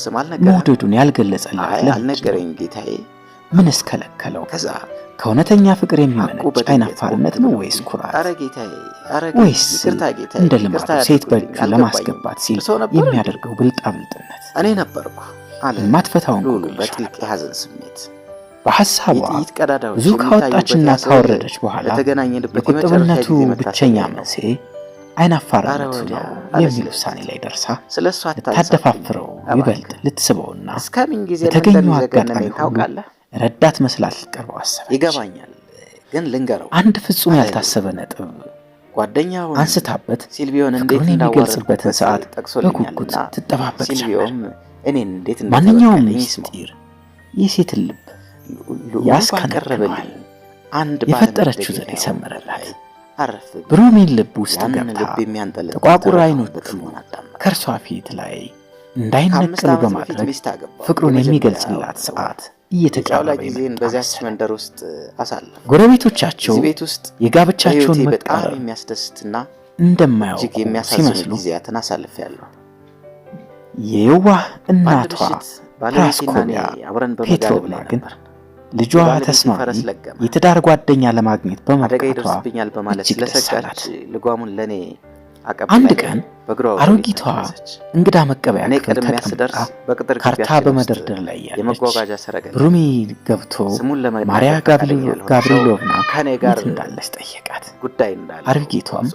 መውደዱን ያልገለጸላት አልነገረኝ ጌታዬ። ምን እስከለከለው? ከእውነተኛ ፍቅር የሚመነጭ አይናፋርነት ነው ወይስ ኩራት? ወይስ እንደ ልማዱ ሴት በእጁ ለማስገባት ሲል የሚያደርገው ብልጣብልጥነት? እኔ ነበርኩ አለ የማትፈታውን በጥልቅ የሐዘን ስሜት። በሐሳቧ ብዙ ካወጣችና ካወረደች በኋላ የቁጥብነቱ ብቸኛ መንስኤ አይናፋርነቱ ነው የሚል ውሳኔ ላይ ደርሳ ልታደፋፍረው ይበልጥ ልትስበውና የተገኘው አጋጣሚ ሁሉ ረዳት መስላ ልትቀርበው አሰበች። ይገባኛል፣ ግን ልንገረው አንድ ፍጹም ያልታሰበ ነጥብ ጓደኛው አንስታበት ሲልቪዮን እንዴት የሚገልጽበትን ሰዓት በጉጉት ትጠባበቅ ሲልቪዮም እኔን እንዴት ማንኛውም ምስጢር የሴትን ልብ ያስከነረበልኝ አንድ የፈጠረችው ዘዴ ሰመረላት። ብሩሜን ልብ ውስጥ ገብታ ጥቋቁር አይኖቹ ከእርሷ ፊት ላይ እንዳይነቀሉ በማድረግ ፍቅሩን የሚገልጽላት ሰዓት እየተቃረበ በዚያች መንደር ውስጥ አሳለፈ። ጎረቤቶቻቸው የጋብቻቸውን መቃረብ የሚያስደስትና እንደማያውቁ ሲመስሉ ጊዜያትን አሳልፌያለሁ። የዋህ እናቷ ፕራስኮቪያ ፔትሮቭና ግን ልጇ ተስማሚ የትዳር ጓደኛ ለማግኘት በመብቃቷ እጅግ ደስ አላት። ልጓሙን ለኔ አንድ ቀን አሮጊቷ እንግዳ መቀበያ ክፍል ተቀምጣ ካርታ በመደርደር ላይ ያለች ብሩሜ ገብቶ ማሪያ ጋብሪሎቭና የት እንዳለች ጠየቃት። አሮጊቷም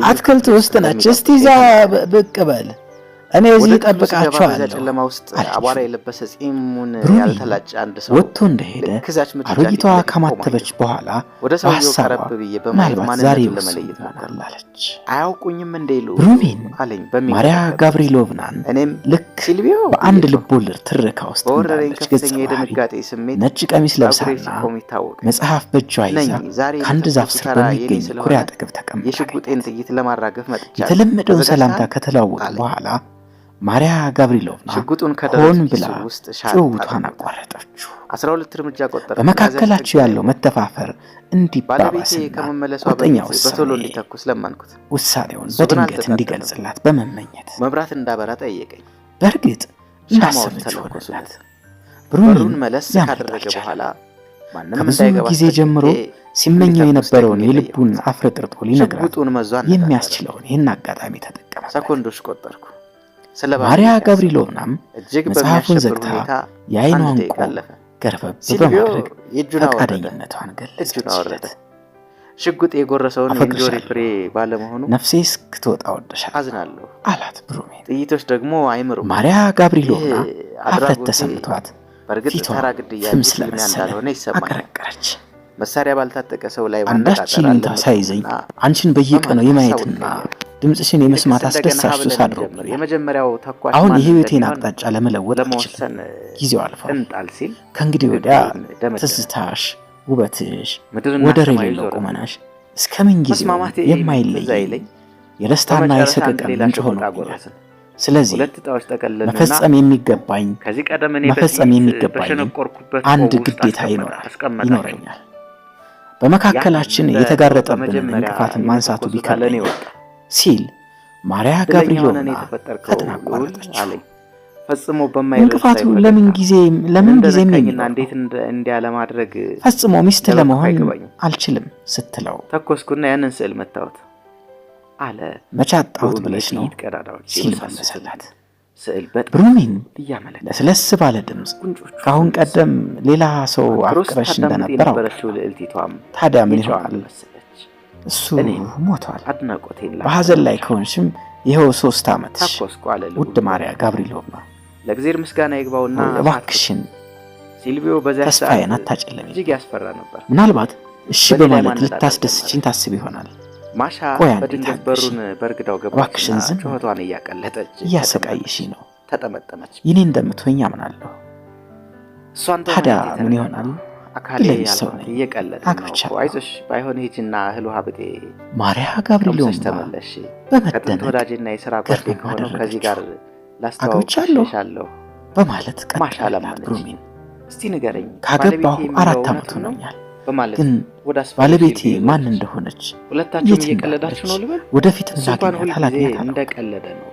አትክልት ውስጥ ነች፣ እስቲ እዛ ብቅ በል፣ እኔ እዚህ እጠብቃቸዋለሁ። አቧራ የለበሰ ጺሙን ያልተላጨ አንድ ሰው ወጥቶ እንደሄደ አሮጊቷ ከማተበች በኋላ በሐሳቧ ምናልባት ዛሬ ለመለየት ሞክራለች። አያውቁኝም እንደይሉ ብሩሜን ማሪያ ጋብሪሎቭናን ልክ በአንድ ልቦለድ ትረካ ውስጥ እንዳለች ገጸ ባህሪ ነጭ ቀሚስ ለብሳና መጽሐፍ በእጇ ይዛ ከአንድ ዛፍ ስር በሚገኝ ኩሬ አጠገብ ተቀምጣለች። የተለመደውን ሰላምታ ከተለዋወጡ በኋላ ማሪያ ጋብሪሎቭና ሆን ብላ ጭውውቷን አቋረጠችው። 12 እርምጃ ቆጠረ። በመካከላቸው ያለው መተፋፈር እንዲባባስና ቁርጠኛ ውሳኔውን በድንገት እንዲገልጽላት በመመኘት መብራት እንዳበራ ጠየቀኝ። በእርግጥ እንዳሰበችው ሆነላት። ብሩሜን መለስ ካደረገ በኋላ ከብዙ ጊዜ ጀምሮ ሲመኘው የነበረውን የልቡን አፍረጥርጦ ሊነግራት የሚያስችለውን ይህን አጋጣሚ ተጠቀመ። ሰኮንዶች ቆጠርኩ። ማሪያ ጋብሪሎቭናም መጽሐፉን ዘግታ የዓይኗን ቆብ ገርበብ በማድረግ ፈቃደኝነቷን ገለጸችለት። ሽጉጥ የጎረሰውን የእንጆሪ ፍሬ ባለመሆኑ ነፍሴ እስክትወጣ ወደሻለሁ አዝናለሁ አላት ብሩሜን። ጥይቶች ደግሞ አይምሩም። ማሪያ ጋብሪሎቭና ሀፍረት ተሰምቷት በእርግጥ ተራ ግድያ ፍም ስለመሰለ አቀረቀረች። መሳሪያ ባልታጠቀ ሰው ላይ አንዳች ይሉኝታ ሳይዘኝ አንቺን በየቀኑ የማየትና ድምጽሽን የመስማት አስደሳች ሱስ አድሮብኛል። የመጀመሪያው ተኳሽ አሁን የህይወቴን አቅጣጫ ለመለወጥ አልችልም። ጊዜው አልፏል። ከእንግዲህ ወዲያ ትዝታሽ፣ ውበትሽ፣ ወደር የሌለው ቁመናሽ እስከምን ጊዜው የማይለይ የደስታና የሰቀቀን ምንጭ ሆኖብኛል። ስለዚህ መፈጸም የሚገባኝ አንድ ግዴታ ይኖረኛል። በመካከላችን የተጋረጠብንን እንቅፋትን ማንሳቱ ቢከብደኝ ሲል ማሪያ ጋብሪሎቭና ፈጥና አቋረጠችው። እንቅፋቱ ለምን ጊዜም እንዴት እንዲያለ ማድረግ ፈጽሞ ሚስት ለመሆን አልችልም ስትለው ተኮስኩና ያንን ስዕል መታወት አለ። መቻጣውት ብለሽ ነው ሲል መለሰላት። ብሩሚን ለስለስ ባለ ድምፅ ከአሁን ቀደም ሌላ ሰው አፍቅረሽ እንደነበር አውቃለሁ። ታዲያ ምን ይሆናል? እሱ ሞቷል። በሐዘን ላይ ከሆንሽም ይኸው 3 ዓመትሽ። ውድ ማሪያ ጋብሪሎቭና ለእግዚአብሔር ምስጋና ይግባውና እባክሽን ሲልቪዮ በዛ ተስፋዬን አታጨልሚ። እጅግ ያስፈራ ነበር። ምናልባት እሺ በማለት ልታስደስችኝ ታስብ ይሆናል። ማሻ በድንገት በሩን በርግዳው ገባች። ጩኸቷን እያቀለጠች እያሰቃየሽ ነው። ተጠመጠመች። ይኔ እንደምትሆኝ አምናለሁ። ታዲያ ምን ይሆናል? አካሌ ያለው እየቀለደ ነው። አይዞሽ ባይሆን ሂጂና እህል ውሃ ብጤ ማሪያ ጋብሪሎቭና ተመለሽ። በመደነቅ ወዳጅና የሥራ ጓደኛ ከሆነው ከዚህ ጋር ላስተዋውቅሻለሁ በማለት ቀጠለች። ብሩሚን እስቲ ንገረኝ፣ ካገባሁ 4 ዓመት ሆኖኛል። ግን ባለቤቴ ማን እንደሆነች ሁለታችሁም እየቀለዳችሁ ነው ልበል? ወደፊት ላገኛት እንደቀለደ ነው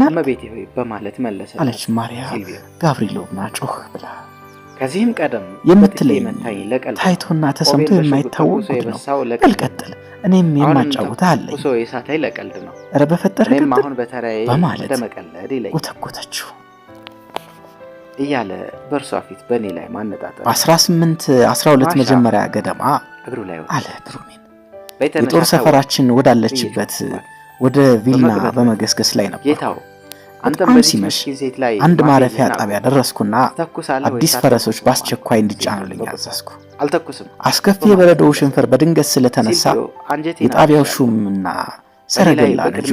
እመቤቴ ሆይ በማለት መለሰ አለች ማሪያ ጋብሪሎቭና ጮህ ብላ። ከዚህም ቀደም የምትለኝ ታይቶና ተሰምቶ የማይታወቅ ጉድ ነው። ቀጥል፣ እኔም የማጫውተህ አለኝ። ቁሶ የሳታይ ለቀልድ ነው። ኧረ በፈጠረ እኔም አሁን በተራዬ ለመቀለድ ይለኝ ጎተጎተችው እያለ በእርሷ ፊት በእኔ ላይ ማነጣጠር። በ1812 መጀመሪያ ገደማ እግሩ ላይ አለ ብሩሚን የጦር ሰፈራችን ወዳለችበት ወደ ቪልና በመገስገስ ላይ ነበር። ጌታው በጣም ሲመሽ አንድ ማረፊያ ጣቢያ ደረስኩና አዲስ ፈረሶች በአስቸኳይ እንዲጫኑልኝ አዘዝኩ። አልተኩስም። አስከፊ የበረዶው ሽንፈር በድንገት ስለተነሳ የጣቢያው ሹምና ሰረገላ ልጆች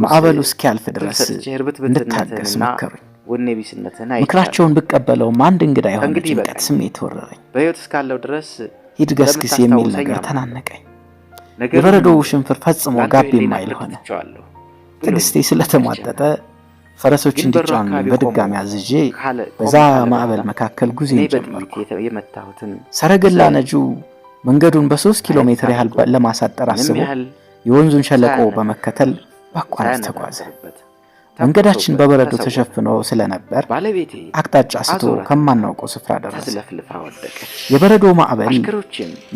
ማዕበሉ እስኪያልፍ ድረስ እንድታገስ መከሩኝ። ምክራቸውን ብቀበለውም አንድ እንግዳ የሆነ ጭንቀት ስሜት ወረረኝ። በሕይወት እስካለው ድረስ ሂድ ገስግስ የሚል ነገር ተናነቀኝ። የበረዶው ሽንፈር ፈጽሞ ጋብ የማይል ሆነ። ትዕግስቴ ስለተሟጠጠ ፈረሶች እንዲጫኑ በድጋሚ አዝዤ በዛ ማዕበል መካከል ጉዞዬን ጀመርኩ። ሰረገላ ነጂው መንገዱን በ3 ኪሎ ሜትር ያህል ለማሳጠር አስቦ የወንዙን ሸለቆ በመከተል በአቋራጭ ተጓዘ። መንገዳችን በበረዶ ተሸፍኖ ስለነበር አቅጣጫ ስቶ ከማናውቀው ስፍራ ደረሰ። የበረዶ ማዕበል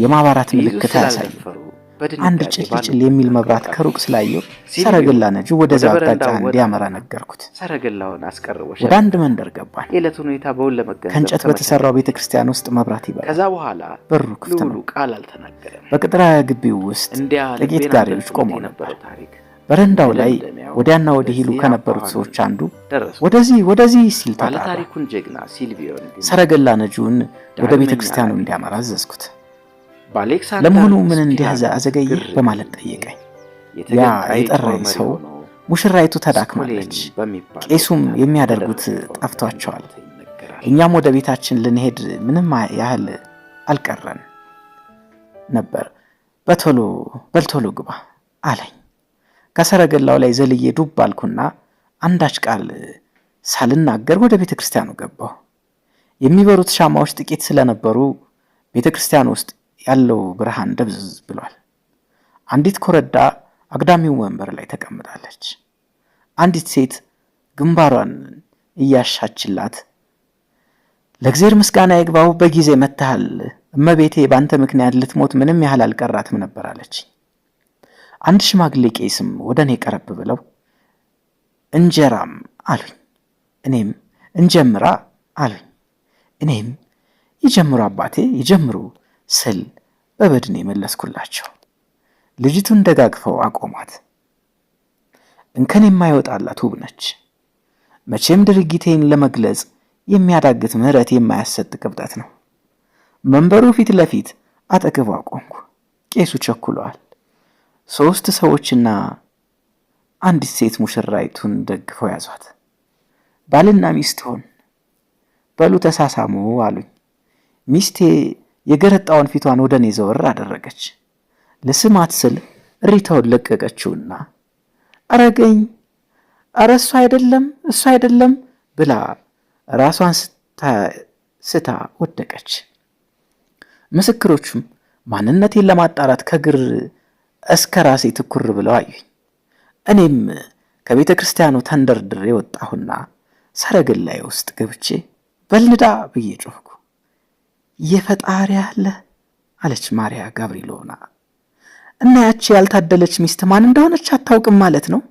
የማባራት ምልክት አያሳይም። አንድ ጭልጭል የሚል መብራት ከሩቅ ስላየው ሰረገላ ነጂው ወደዛ አቅጣጫ እንዲያመራ ነገርኩት። ሰረገላውን አስቀርቦሽ ወደ አንድ መንደር ገባን። የዕለቱን ሁኔታ በውል ለመገንዘብ ከእንጨት በተሰራው ቤተክርስቲያን ውስጥ መብራት ይበራል። ከዛ በኋላ በሩ ክፍት ነው። ቃል አልተናገረም። በቅጥራ ግቢው ውስጥ ጥቂት ጋሪዎች ቆመው ነበር። በረንዳው ላይ ወዲያና ወዲህ ይሉ ከነበሩት ሰዎች አንዱ ወደዚህ ሲል ተጣራ። ታሪኩን ጀግና ሲልቪዮን ሰረገላ ነጂውን ወደ ቤተክርስቲያኑ እንዲያመራ አዘዝኩት። ለመሆኑ ምን እንዲያዘ አዘገየ በማለት ጠየቀኝ። ያ የጠራኝ ሰው ሙሽራይቱ ተዳክማለች፣ ቄሱም የሚያደርጉት ጠፍቷቸዋል፣ እኛም ወደ ቤታችን ልንሄድ ምንም ያህል አልቀረን ነበር፣ በልቶሎ ግባ አለኝ። ከሰረገላው ላይ ዘልዬ ዱብ አልኩና አንዳች ቃል ሳልናገር ወደ ቤተክርስቲያኑ ገባሁ። የሚበሩት ሻማዎች ጥቂት ስለነበሩ ቤተክርስቲያኑ ውስጥ ያለው ብርሃን ደብዝዝ ብሏል። አንዲት ኮረዳ አግዳሚው ወንበር ላይ ተቀምጣለች። አንዲት ሴት ግንባሯን እያሻችላት ለእግዚአብሔር ምስጋና ይግባው በጊዜ መተሃል እመቤቴ ባንተ ምክንያት ልትሞት ምንም ያህል አልቀራትም ነበር አለች። አንድ ሽማግሌ ቄስም ወደ እኔ ቀረብ ብለው እንጀራም አሉኝ። እኔም እንጀምራ አሉኝ። እኔም ይጀምሩ አባቴ ይጀምሩ ስል በበድኔ መለስኩላቸው። ልጅቱን ደጋግፈው አቆሟት። እንከን የማይወጣላት ውብ ነች። መቼም ድርጊቴን ለመግለጽ የሚያዳግት ምሕረት የማያሰጥ ቅብጠት ነው። መንበሩ ፊት ለፊት አጠገቧ ቆምኩ። ቄሱ ቸኩለዋል። 3 ሰዎችና አንዲት ሴት ሙሽራይቱን ደግፈው ያዟት። ባልና ሚስት ሆን በሉ ተሳሳሙ አሉኝ። ሚስቴ የገረጣውን ፊቷን ወደ እኔ ዘወር አደረገች። ለስማት ስል እሪታውን ለቀቀችውና አረገኝ፣ አረ እሱ አይደለም ብላ ራሷን ስታ ወደቀች። ምስክሮቹም ማንነቴን ለማጣራት ከግር እስከ ራሴ ትኩር ብለው አዩኝ። እኔም ከቤተ ክርስቲያኑ ተንደርድሬ ወጣሁና ሰረገላዬ ውስጥ ገብቼ በልንዳ ብዬ ጮህኩ። የፈጣሪ ያለ አለች ማርያ ጋብሪሎቭና። እና ያቺ ያልታደለች ሚስት ማን እንደሆነች አታውቅም ማለት ነው?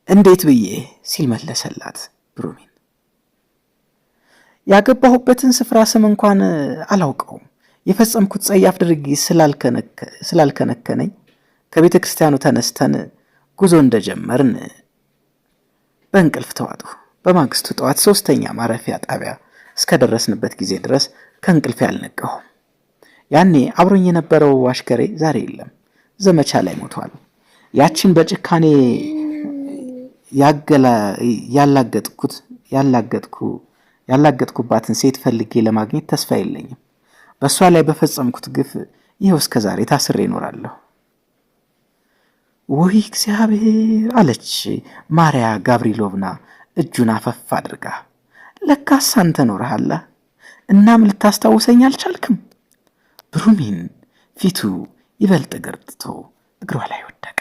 እንዴት ብዬ ሲል መለሰላት ብሩሚን። ያገባሁበትን ስፍራ ስም እንኳን አላውቀውም። የፈጸምኩት ጸያፍ ድርጊት ስላልከነከነኝ ከቤተ ክርስቲያኑ ተነስተን ጉዞ እንደጀመርን በእንቅልፍ ተዋጡ። በማግስቱ ጠዋት 3ኛ ማረፊያ ጣቢያ እስከደረስንበት ጊዜ ድረስ ከእንቅልፍ ያልነቃሁም። ያኔ አብሮኝ የነበረው አሽከሬ ዛሬ የለም፣ ዘመቻ ላይ ሞቷል። ያችን በጭካኔ ያላገጥኩባትን ሴት ፈልጌ ለማግኘት ተስፋ የለኝም። በእሷ ላይ በፈጸምኩት ግፍ ይኸው እስከ ዛሬ ታስሬ እኖራለሁ። ወይ እግዚአብሔር አለች ማርያ ጋብሪሎቭና እጁን አፈፍ አድርጋ። ለካስ አንተ ኖርሃላ፣ እናም ልታስታውሰኝ አልቻልክም? ብሩሚን ፊቱ ይበልጥ ገርጥቶ እግሯ ላይ ወደቀ።